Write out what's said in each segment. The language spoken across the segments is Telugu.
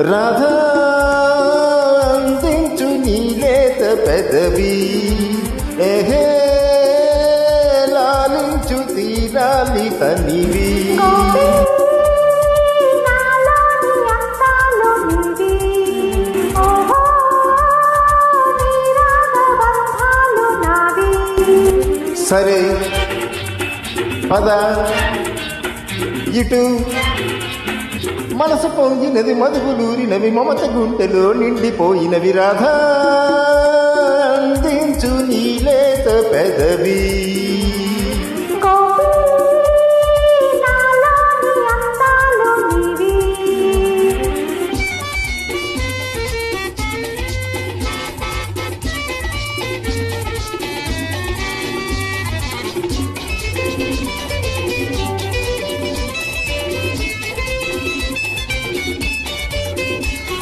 రాధా అందించు నీ లేత పెదవి, ఏహే లాలించు తీరాలి కనివి. సరే పద ఇటు, మనసు పొంగినది మధువులూరినవి మమత గుంటెలో నిండిపోయినవి. రాధా అందించు నీ లేత పెదవి.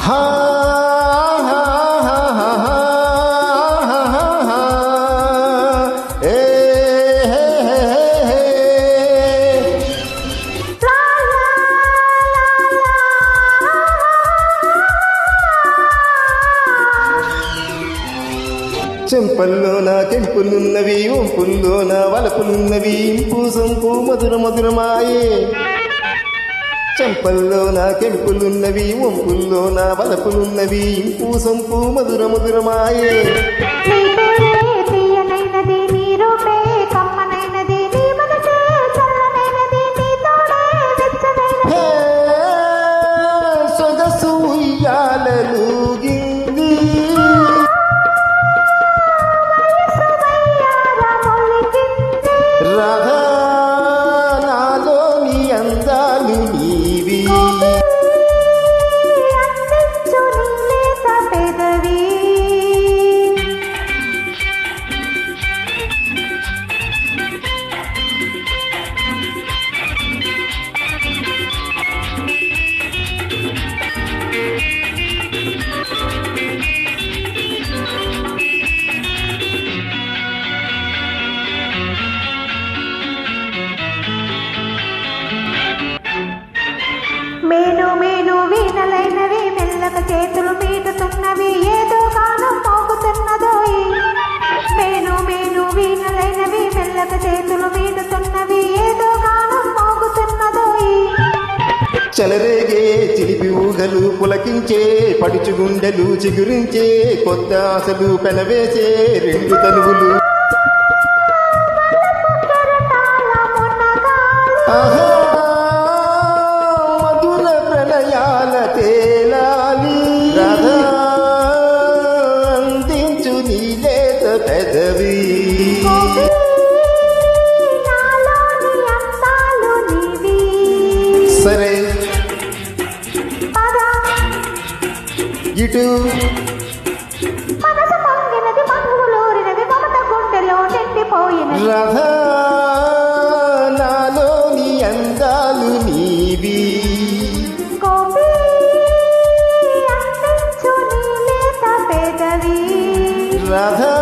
హా హా హా హా హా హా ఏ హే హే హే. చెంపల్లోన కెంపులున్నవి, ఒంపుల్లోన వలపులున్నవి, ఇంపు సొంపు మధుర మధురమాయే. చెంపల్లోన కెంపులున్నవి, ఒంపుల్లోన వలపులున్నవి, ఇంపు సొంపు మధుర మధురమాయే. సొగసు ఉయ్యాలలుగింది, రాధా నాలోని అందాలు నీవి. మేను మేను వీణలైనవి మెల్లక చేతులు మీటుతున్నవి, ఏదో కాలం మోగుతున్నదోయి. మేను మేను వీణలైనవి మెల్లక చేతులు మీటుతున్నవి, ఏదో కాలం మోగుతున్నదోయి. చెలరేగే చిలిపి ఊగలు పులకించే పడుచు గుండెలు చిగురించే కొత్త ఆశలు పెనవేసే రెండు తనువులు. ఆహా మధుర ప్రణయాల తేలాలి, రాధా అందించు నీ లేత పెదవి. సరే ఇటు, మనసు పొంగినది మధువులూరినది మమత గుండెలో నిండిపోయినది. రాధా నాలోని అందాలు నీవి. గోపి అందించు నీ లేత పెదవి. రాధా